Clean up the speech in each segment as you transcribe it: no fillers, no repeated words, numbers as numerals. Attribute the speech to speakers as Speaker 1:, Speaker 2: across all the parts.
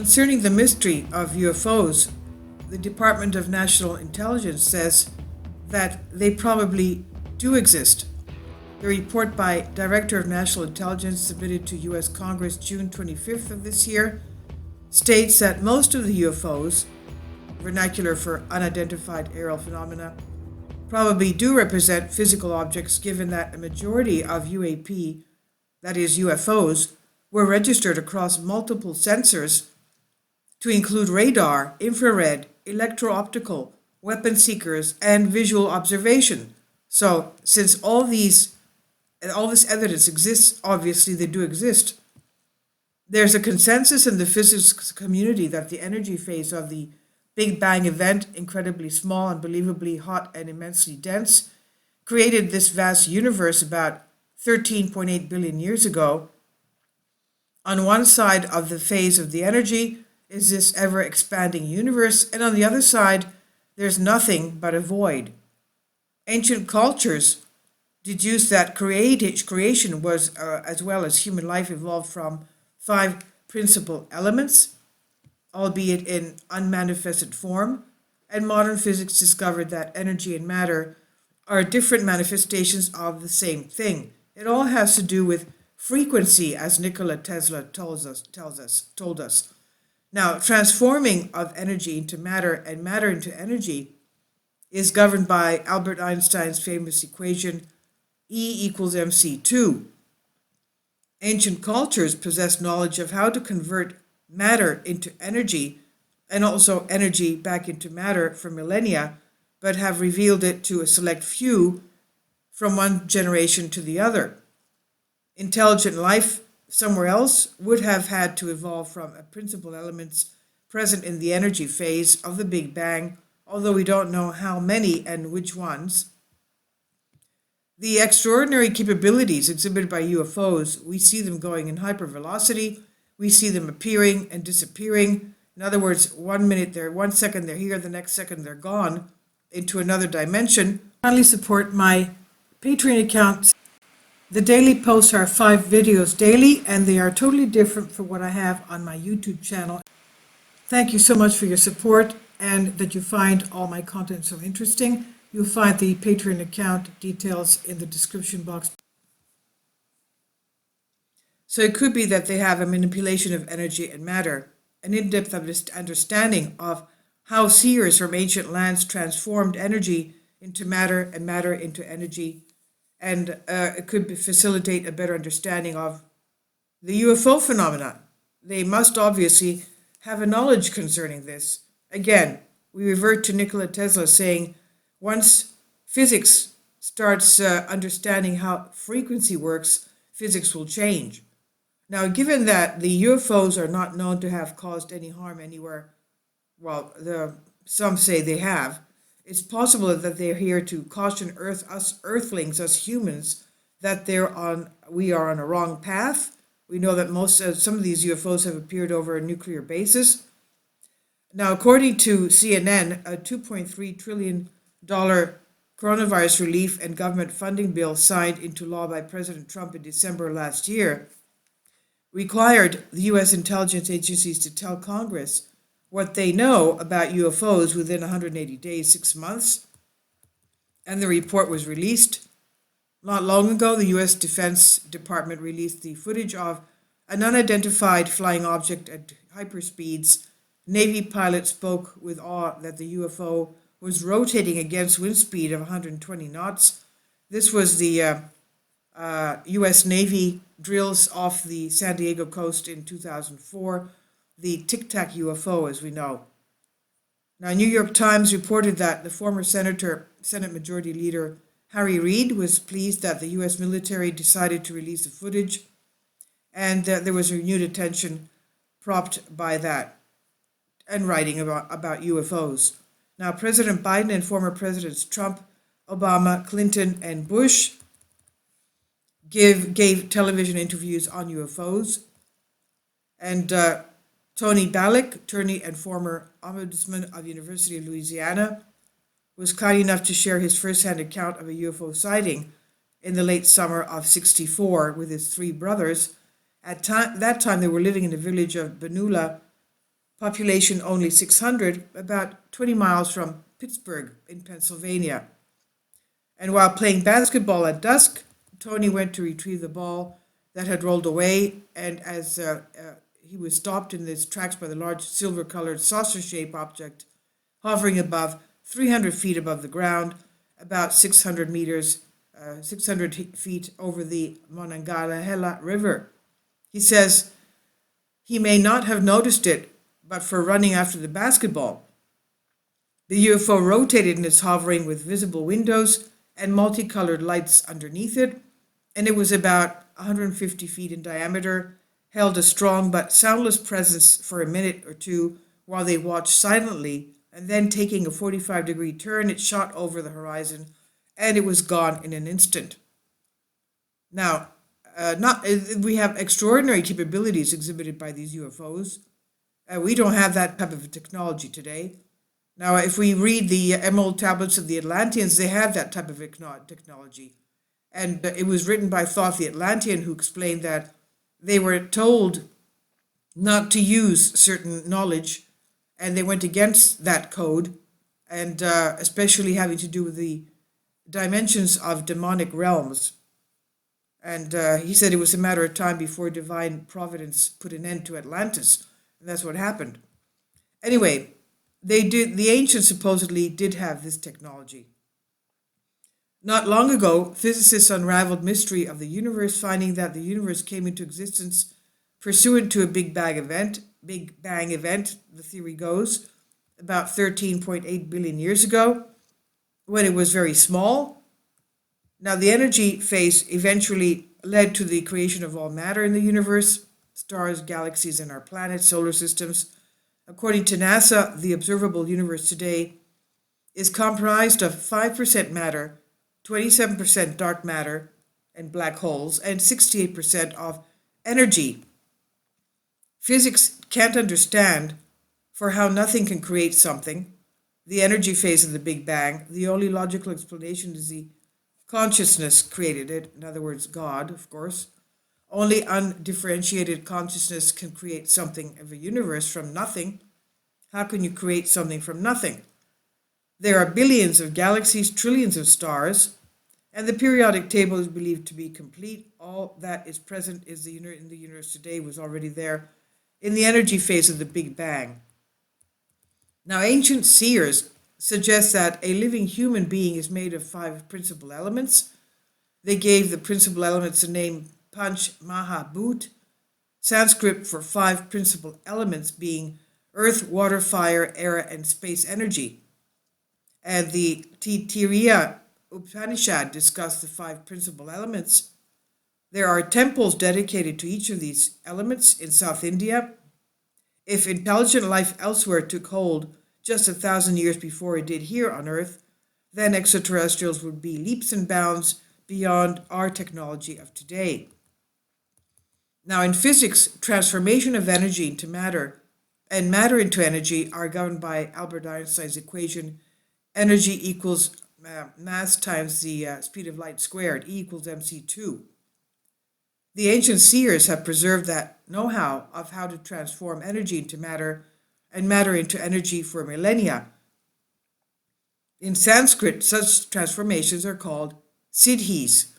Speaker 1: Concerning the mystery of UFOs, the Department of National Intelligence says that they probably do exist. The report by Director of National Intelligence submitted to U.S. Congress June 25th of this year states that most of the UFOs, vernacular for unidentified aerial phenomena, probably do represent physical objects, given that a majority of UAP, that is UFOs, were registered across multiple sensors to include radar, infrared, electro-optical, weapon seekers, and visual observation. So, since all this evidence exists, obviously they do exist. There's a consensus in the physics community that the energy phase of the Big Bang event, incredibly small, unbelievably hot, and immensely dense, created this vast universe about 13.8 billion years ago. On one side of the phase of the energy is this ever-expanding universe, and on the other side, there's nothing but a void. Ancient cultures deduced that creation was, as well as human life, evolved from 5 principal elements, albeit in unmanifested form, and modern physics discovered that energy and matter are different manifestations of the same thing. It all has to do with frequency, as Nikola Tesla told us. Now, transforming of energy into matter and matter into energy is governed by Albert Einstein's famous equation E equals mc2. Ancient cultures possess knowledge of how to convert matter into energy and also energy back into matter for millennia, but have revealed it to a select few from one generation to the other. Intelligent life somewhere else would have had to evolve from principal elements present in the energy phase of the Big Bang, although we don't know how many and which ones. The extraordinary capabilities exhibited by UFOs, we see them going in hypervelocity, we see them appearing and disappearing. In other words, 1 second they're here, the next second they're gone into another dimension. Kindly support my Patreon account. The daily posts are 5 videos daily, and they are totally different from what I have on my YouTube channel. Thank you so much for your support and that you find all my content so interesting. You'll find the Patreon account details in the description box. So it could be that they have a manipulation of energy and matter, an in-depth understanding of how seers from ancient lands transformed energy into matter and matter into energy, and it could facilitate a better understanding of the UFO phenomena. They must obviously have a knowledge concerning this. Again, we revert to Nikola Tesla saying, once physics starts understanding how frequency works, physics will change. Now, given that the UFOs are not known to have caused any harm anywhere, well, some say they have, it's possible that they're here to caution us Earthlings, us humans, that we are on a wrong path. We know that some of these UFOs have appeared over nuclear bases. Now, according to CNN, a $2.3 trillion coronavirus relief and government funding bill signed into law by President Trump in December last year required the U.S. intelligence agencies to tell Congress what they know about UFOs within 180 days, 6 months, and the report was released. Not long ago, the U.S. Defense Department released the footage of an unidentified flying object at hyperspeeds. Navy pilots spoke with awe that the UFO was rotating against wind speed of 120 knots. This was the U.S. Navy drills off the San Diego coast in 2004, the Tic Tac UFO, as we know. Now, New York Times reported that the former Senate Majority Leader Harry Reid was pleased that the U.S. military decided to release the footage, and there was renewed attention propped by that and writing about UFOs. Now, President Biden and former Presidents Trump, Obama, Clinton, and Bush gave television interviews on UFOs. And Tony Balak, attorney and former ombudsman of University of Louisiana, was kind enough to share his first-hand account of a UFO sighting in the late summer of '64 with his 3 brothers. At that time, they were living in the village of Benula, population only 600, about 20 miles from Pittsburgh in Pennsylvania. And while playing basketball at dusk, Tony went to retrieve the ball that had rolled away, and as he was stopped in his tracks by the large silver-colored saucer-shaped object hovering above 300 feet above the ground, about 600 feet over the Monongahela River. He says he may not have noticed it, but for running after the basketball. The UFO rotated in its hovering with visible windows and multicolored lights underneath it, and it was about 150 feet in diameter, held a strong but soundless presence for a minute or two while they watched silently, and then taking a 45-degree turn, it shot over the horizon, and it was gone in an instant. Now, we have extraordinary capabilities exhibited by these UFOs. We don't have that type of technology today. Now, if we read the emerald tablets of the Atlanteans, they have that type of technology. And it was written by Thoth the Atlantean, who explained that they were told not to use certain knowledge, and they went against that code, and especially having to do with the dimensions of demonic realms. And he said it was a matter of time before divine providence put an end to Atlantis, and that's what happened. Anyway, the ancients supposedly did have this technology. Not long ago, physicists unraveled mystery of the universe, finding that the universe came into existence pursuant to a Big Bang event, the theory goes, about 13.8 billion years ago, when it was very small. Now, the energy phase eventually led to the creation of all matter in the universe, stars, galaxies, and our planets, solar systems. According to NASA, the observable universe today is comprised of 5% matter, 27% dark matter and black holes, and 68% of energy. Physics can't understand for how nothing can create something. The energy phase of the Big Bang, the only logical explanation is the consciousness created it, in other words, God, of course. Only undifferentiated consciousness can create something of a universe from nothing. How can you create something from nothing? There are billions of galaxies, trillions of stars, and the periodic table is believed to be complete. All that is present in the universe today was already there in the energy phase of the Big Bang. Now, ancient seers suggest that a living human being is made of 5 principal elements. They gave the principal elements the name Panch Maha Bhut, Sanskrit for 5 principal elements being earth, water, fire, air, and space energy. And the Taittiriya Upanishad discussed the 5 principal elements. There are temples dedicated to each of these elements in South India. If intelligent life elsewhere took hold just 1,000 years before it did here on Earth, then extraterrestrials would be leaps and bounds beyond our technology of today. Now, in physics, transformation of energy into matter and matter into energy are governed by Albert Einstein's equation: energy equals mass times the speed of light squared, E equals mc2. The ancient seers have preserved that know-how of how to transform energy into matter and matter into energy for millennia. In Sanskrit, such transformations are called siddhis.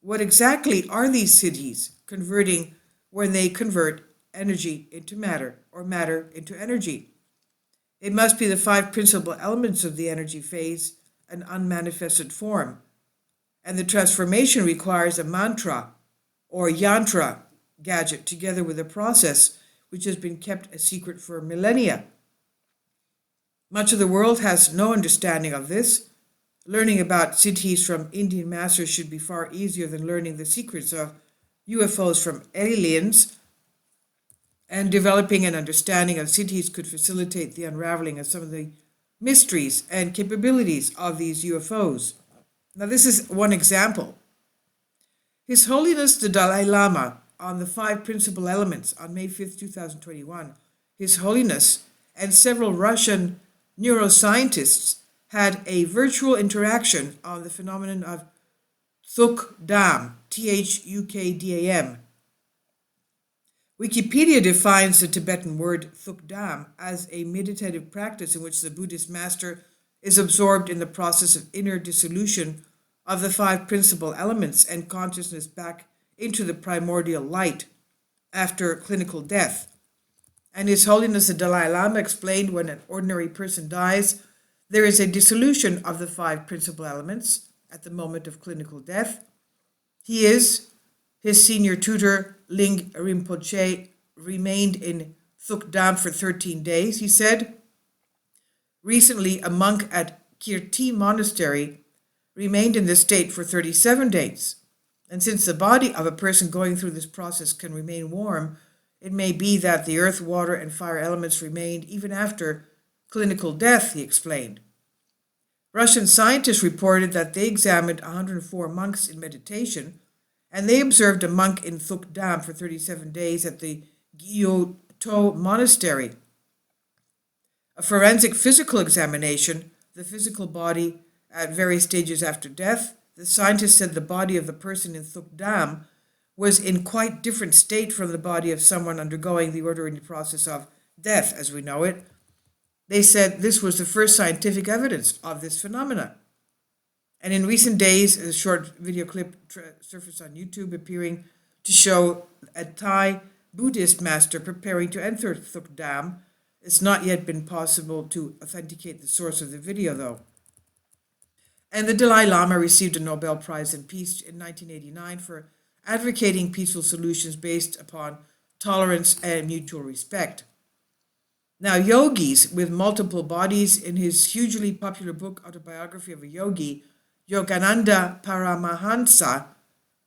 Speaker 1: What exactly are these siddhis converting when they convert energy into matter or matter into energy? It must be the 5 principal elements of the energy phase, an unmanifested form. And the transformation requires a mantra or yantra gadget together with a process which has been kept a secret for millennia. Much of the world has no understanding of this. Learning about siddhis from Indian masters should be far easier than learning the secrets of UFOs from aliens, and developing an understanding of siddhis could facilitate the unraveling of some of the mysteries and capabilities of these UFOs. Now, this is one example. His Holiness the Dalai Lama, on the 5 principal elements on May 5th, 2021, His Holiness and several Russian neuroscientists had a virtual interaction on the phenomenon of Thukdam, Thukdam. Wikipedia defines the Tibetan word thukdam as a meditative practice in which the Buddhist master is absorbed in the process of inner dissolution of the five principal elements and consciousness back into the primordial light after clinical death. And His Holiness the Dalai Lama explained when an ordinary person dies, there is a dissolution of the five principal elements at the moment of clinical death. His senior tutor, Ling Rinpoche, remained in Thukdam for 13 days, he said. Recently, a monk at Kirti Monastery remained in this state for 37 days. And since the body of a person going through this process can remain warm, it may be that the earth, water, and fire elements remained even after clinical death, he explained. Russian scientists reported that they examined 104 monks in meditation, and they observed a monk in Thukdam for 37 days at the Gyoto Monastery. A forensic physical examination, the physical body at various stages after death, the scientists said the body of the person in Thukdam was in quite different state from the body of someone undergoing the ordinary process of death as we know it. They said this was the first scientific evidence of this phenomena. And in recent days, a short video clip surfaced on YouTube appearing to show a Thai Buddhist master preparing to enter Thukdam. It's not yet been possible to authenticate the source of the video, though. And the Dalai Lama received a Nobel Prize in Peace in 1989 for advocating peaceful solutions based upon tolerance and mutual respect. Now, Yogis with multiple bodies, in his hugely popular book, Autobiography of a Yogi, Yogananda Paramahansa,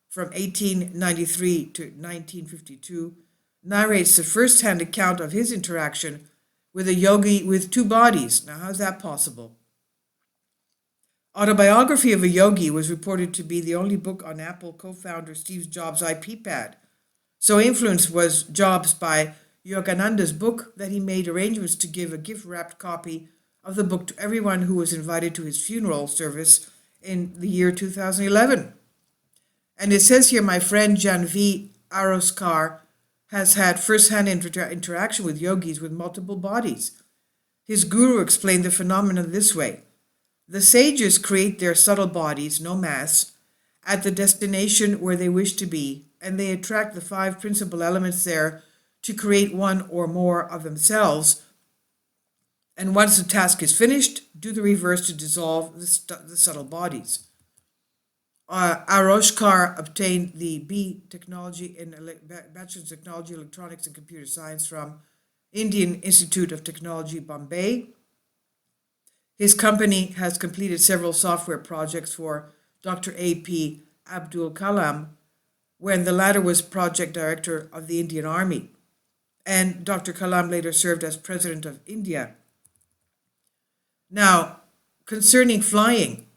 Speaker 1: from 1893 to 1952, narrates the first-hand account of his interaction with a yogi with two bodies. Now, how's that possible? Autobiography of a Yogi was reported to be the only book on Apple co-founder Steve Jobs' IP pad. So influenced was Jobs by Yogananda's book that he made arrangements to give a gift-wrapped copy of the book to everyone who was invited to his funeral service in the year 2011. And it says here, my friend Janvi Aroskar has had first-hand interaction with yogis with multiple bodies. His guru explained the phenomenon this way. The sages create their subtle bodies, no mass, at the destination where they wish to be, and they attract the five principal elements there to create one or more of themselves. And once the task is finished, do the reverse to dissolve the subtle bodies. Aroshkar obtained the B Technology in Bachelor's of Technology, Electronics and Computer Science from Indian Institute of Technology, Bombay. His company has completed several software projects for Dr. A.P. Abdul Kalam, when the latter was project director of the Indian Army, and Dr. Kalam later served as president of India. Now, concerning flying,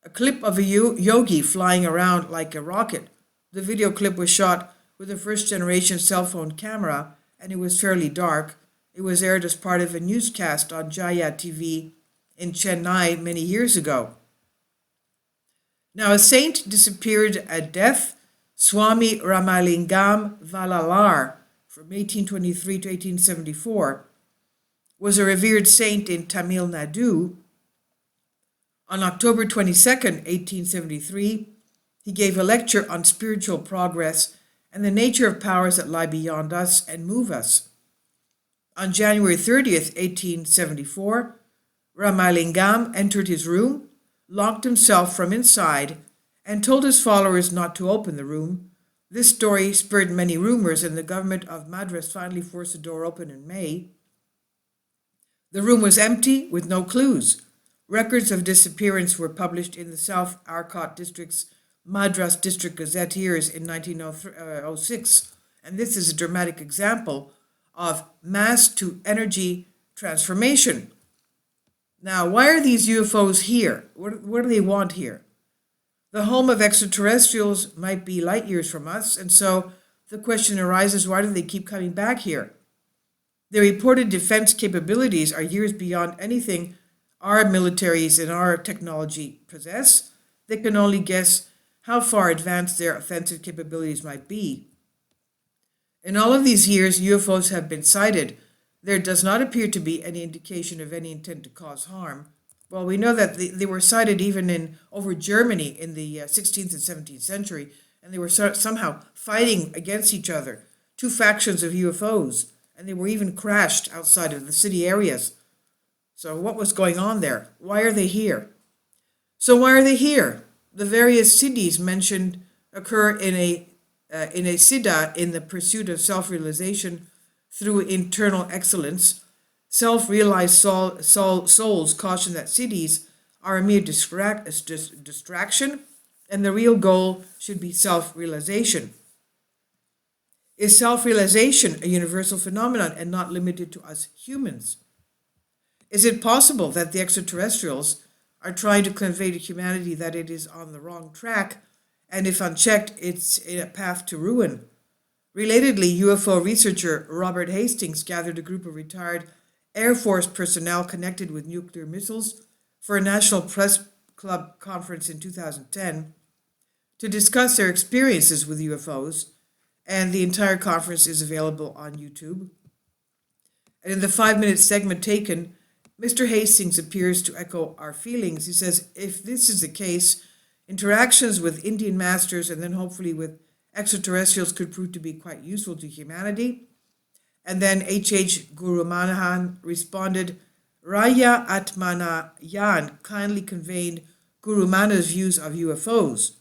Speaker 1: a clip of a yogi flying around like a rocket. The video clip was shot with a first-generation cell phone camera, and it was fairly dark. It was aired as part of a newscast on Jaya TV in Chennai many years ago. Now, a saint disappeared at death, Swami Ramalingam Valalar, from 1823 to 1874, was a revered saint in Tamil Nadu. On October 22nd, 1873, he gave a lecture on spiritual progress and the nature of powers that lie beyond us and move us. On January 30th, 1874, Ramalingam entered his room, locked himself from inside, and told his followers not to open the room. This story spurred many rumors, and the government of Madras finally forced the door open in May. The room was empty with no clues. Records of disappearance were published in the South Arcot District's Madras District Gazetteers in 1906, and this is a dramatic example of mass-to-energy transformation. Now, why are these UFOs here? What do they want here? The home of extraterrestrials might be light years from us, and so the question arises, why do they keep coming back here? Their reported defense capabilities are years beyond anything our militaries and our technology possess. They can only guess how far advanced their offensive capabilities might be. In all of these years, UFOs have been sighted. There does not appear to be any indication of any intent to cause harm. Well, we know that they were sighted even in over Germany in the 16th and 17th century, and they were somehow fighting against each other, two factions of UFOs, and they were even crashed outside of the city areas. So what was going on there? Why are they here? So why are they here? The various siddhis mentioned occur in a siddha in the pursuit of self-realization through internal excellence. Self-realized souls caution that siddhis are a mere distraction, and the real goal should be self-realization. Is self-realization a universal phenomenon and not limited to us humans? Is it possible that the extraterrestrials are trying to convey to humanity that it is on the wrong track, and if unchecked, it's in a path to ruin? Relatedly, UFO researcher Robert Hastings gathered a group of retired Air Force personnel connected with nuclear missiles for a National Press Club conference in 2010 to discuss their experiences with UFOs, and the entire conference is available on YouTube. And in the 5-minute segment taken, Mr. Hastings appears to echo our feelings. He says, if this is the case, interactions with Indian masters and then hopefully with extraterrestrials could prove to be quite useful to humanity. And then H. Guru Manahan responded, Raya Atmana Yan kindly conveyed Guru Mana's views of UFOs.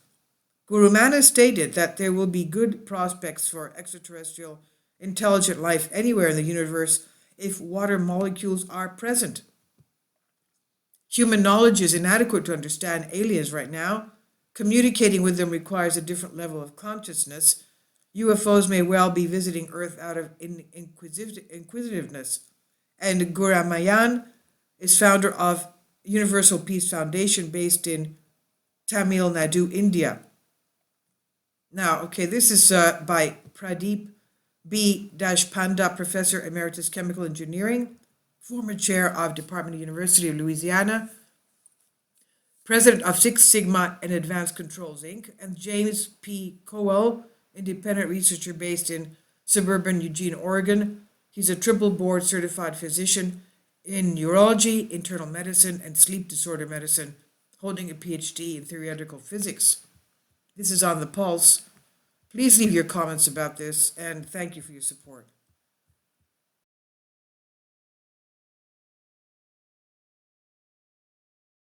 Speaker 1: Guru Mana stated that there will be good prospects for extraterrestrial intelligent life anywhere in the universe if water molecules are present. Human knowledge is inadequate to understand aliens right now. Communicating with them requires a different level of consciousness. UFOs may well be visiting Earth out of inquisitiveness. And Guru Mayan is founder of Universal Peace Foundation based in Tamil Nadu, India. Now, okay, this is by Pradeep B. Panda, Professor Emeritus Chemical Engineering, former chair of Department of University of Louisiana, president of Six Sigma and Advanced Controls, Inc., and James P. Cowell, independent researcher based in suburban Eugene, Oregon. He's a triple board certified physician in neurology, internal medicine, and sleep disorder medicine, holding a PhD in theoretical physics. This is On the Pulse. Please leave your comments about this, and thank you for your support.